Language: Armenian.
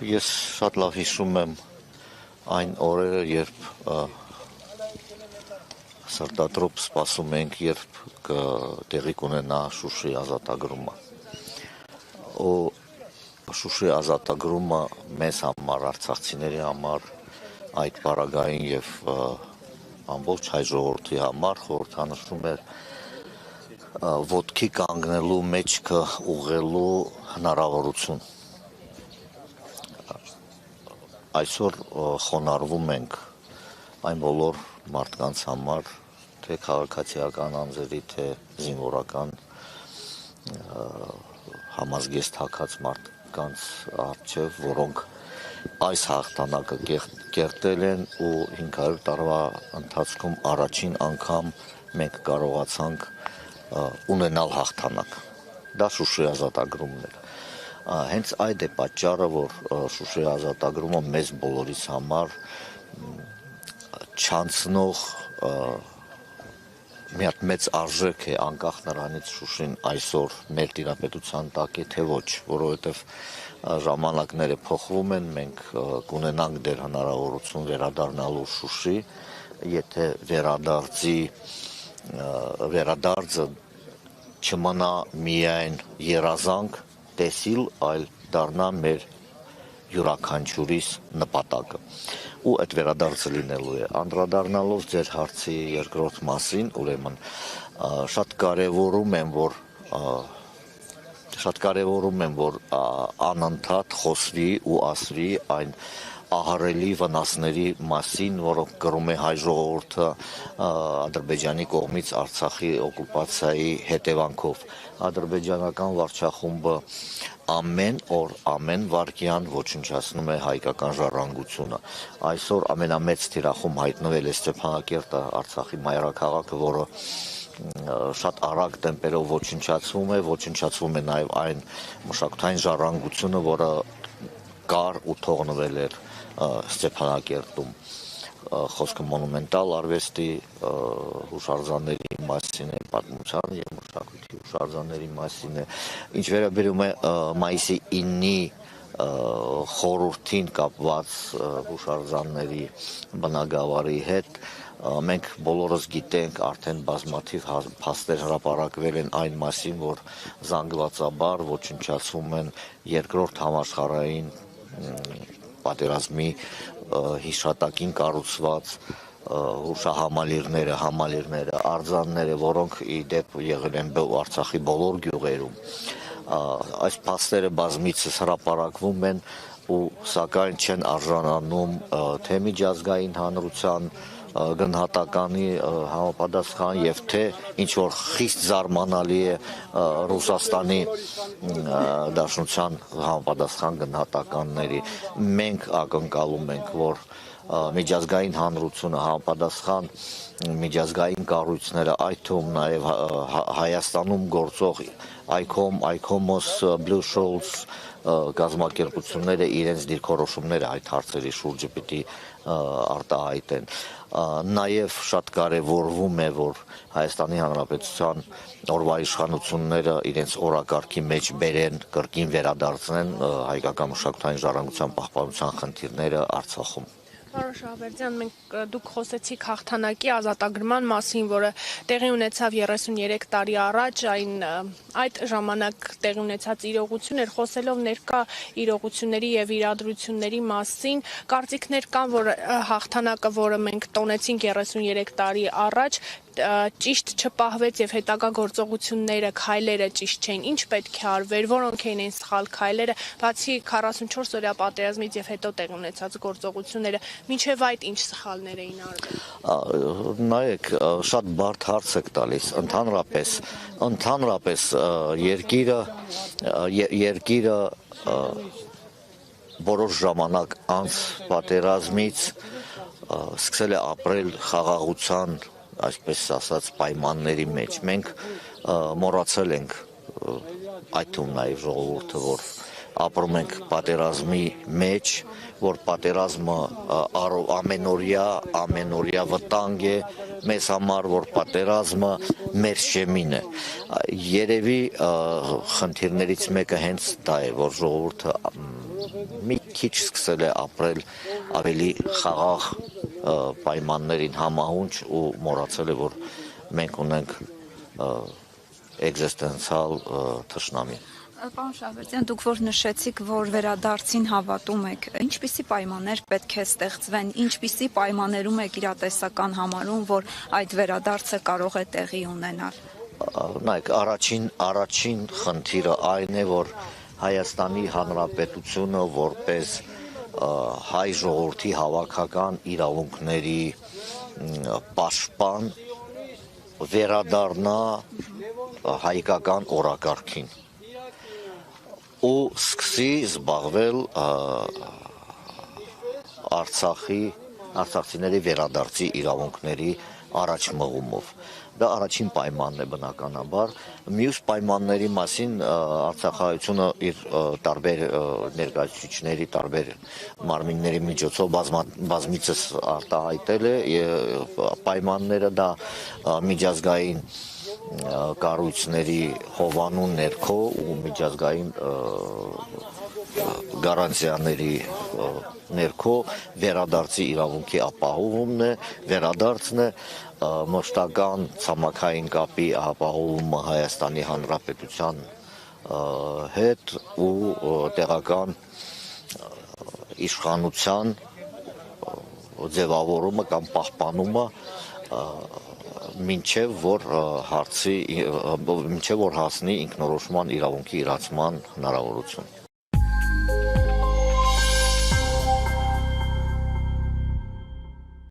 Ես շատ լավ հիշում եմ այն օրերը, երբ սրտատրոփ սպասում ենք, երբ տեղի կունենա Շուշի ազատագրումը։ Շուշի ազատագրումը մեզ համար, արցախցիների համար, այդ պարագային եւ ամբողջ հայ ժողովրդի համար խորհրդանշում էր ոտքի կանգնելու, մեջքը ուղղելու հնարավորություն։ Այսօր խոնարհվում ենք այն բոլոր մարդկանց համար, թե քաղաքացիական անձերի, թե զինվորական համազգեստ հագած մարդկանց առջև, որոնք այս հաղթանակը կերտել են ու 500 տարվա ընթացքում առաջին անգամ մենք կարողացանք ունենալ հաղթանակ։ Դա Շուշի ազատագրումն էր։ Հենց այդ է պատճառը, որ Շուշի ազատագրումը մեզ բոլորիս համար չանցնող մի հատ մեծ արժեք է, անկախ նրանից Շուշին այսօր մեր տիրապետության տակ է, թե ոչ, որովհետև ժամանակները փոխվում են, մենք կունենանք դեռ հնարավորություն վերադառնալու Շուշի, եթե վերադարձը չմնա միայն երազանք տեսիլ, այլ դառնա մեր յուրաքանչյուրիս նպատակը։ Ու այդ վերադարձը լինելու է։ Անդրադառնալով ձեր հարցի երկրորդ մասին, ուրեմն շատ կարևորում եմ, որ անընդհատ խոսվի ու ասվի այն ահռելի վնասների մասին, որոնք կրում է հայ ժողովուրդը Ադրբեջանի կողմից Արցախի օկուպացիայի հետևանքով։ Ադրբեջանական վարչախումբը ամեն օր, ամեն վայրկյան ոչնչացնում է հայկական ժառանգությունը։ Այսօր ամենամեծ թիրախում հայտնվել է Ստեփանակերտը, Արցախի մայրաքաղաքը, որը շատ արագ տեմպերով ոչնչացվում է նաև այն մշակութային ժառանգությունը, որը կար ու թողնվել էր Ստեփանակերտում։ Խոսքը մոնումենտալ արվեստի հուշարձանների մասին է, պատմության և մշակույթի հուշարձանների մասին է։ Ինչ վերաբերում է մայիսի 9-ի խորհրդին կապված հուշարձանների բնագավառի հետ, մենք բոլորս գիտենք, արդեն բազմաթիվ փաստեր հրապարակվել են այն մասին, որ զանգվածաբար ոչնչացվում են երկրորդ համաշխարհային պատերազմի հիշատակին կառուցված հուշահամալիրները, արձանները, որոնք ի դեպ եղել են Արցախի բոլոր գյուղերում։ Այս փաստերը բազմիցս հրապարակվում են ու սակայն չեն արժանանում թե միջազգային հանրության գնահատականի համապատասխան եւ թե ինչ որ խիստ զարմանալի է Ռուսաստանի Դաշնության համապատասխան գնահատականների։ Մենք ակնկալում ենք, որ միջազգային հանրությունը համապատասխան միջազգային կառույցները, այդ թվում նաև Հայաստանում գործող ICOMOS, Blue Shoals կազմակերպությունները իրենց դիրքորոշումները այդ հարցերի շուրջը պիտի արտահայտեն։ Նաև շատ կարևորվում է, որ Հայաստանի Հանրապետության օրվա իշխանությունները իրենց օրակարգի մեջ բերեն, կրկին վերադարձնեն հայկական մշակութային ժառանգության պահպանության խնդիրները Արցախում։ Պարոն Շահվերդյան, դուք խոսեցիք հաղթանակի ազատագրման մասին, որը տեղի ունեցավ 33 տարի առաջ, այդ ժամանակ տեղի ունեցած իրողություն էր, խոսելով ներկա իրողությունների եւ իրադրությունների մասին, կարծիքներ կան, որ հաղթանակը, որը մենք տոնեցինք 33 տարի առաջ, ճիշտ չպահվեց եւ հետագա գործողությունները, քայլերը ճիշտ չէին։ Ինչ պետք է արվեր, որոնք էին այն սխալ քայլերը, բացի 44-օրյա պատերազմից եւ հետո տեղի ունեցած գործողությունները, մինչեւ այդ ինչ սխալներ էին արվել։ Նայեք, շատ բարդ հարց եք տալիս։ Ընդհանրապես երկիրը որոշ ժամանակ անց պատերազմից սկսել է ապրել խաղաղության, այսպես ասած, պայմանների մեջ։ Մենք մոռացել ենք, այդ թվում նաև ժողովուրդը, որ ապրում ենք պատերազմի մեջ, որ պատերազմը ամենօրյա վտանգ է մեզ համար, որ պատերազմը մեր շեմին է։ Երևի խնդիրներից մեկը հենց դա է, որ ժողովուրդը մի քիչ սկսել է ապրել ավելի խաղաղ պայմաններին համահունչ ու մոռացել է, որ մենք ունենք էգզիստենցիալ թշնամի։ Պարոն Շահվերդյան, դուք որ նշեցիք, որ վերադարձին հավատում եք, ինչպիսի պայմաններ պետք է ստեղծվեն, ինչպիսի պայմաններում եք իրատեսական համարում, որ այդ վերադարձը կարող է տեղի ունենալ։ Նայեք, առաջին խնդիրը այն է, որ Հայաստանի Հանրապետությունը որպես հայ ժողովրդի հավաքական իրավունքների պաշտպան վերադառնա հայկական օրակարգին ու սկսի զբաղվել արցախցիների վերադարձի իրավունքների առաջ մղումով։ Դա առաջին պայմանն է բնականաբար։ Մյուս պայմանների մասին Արցախահայությունը իր տարբեր ներկայացուցիչների, տարբեր մարմինների միջոցով բազմիցս արտահայտել է պայմանները, դա միջազգային կառույցների հովանու ներքո ու միջազգային գարանտիաների ներքո վերադարձի իրավունքի ապահովումն է, վերադարձն է, մշտական ցամաքային կապի ապահովումը Հայաստանի Հանրապետության հետ ու տեղական իշխանության ձևավորումը կամ պահպանումը մինչև որ հասնի ինքնորոշման իրավունքի իրացման հնարավորություն։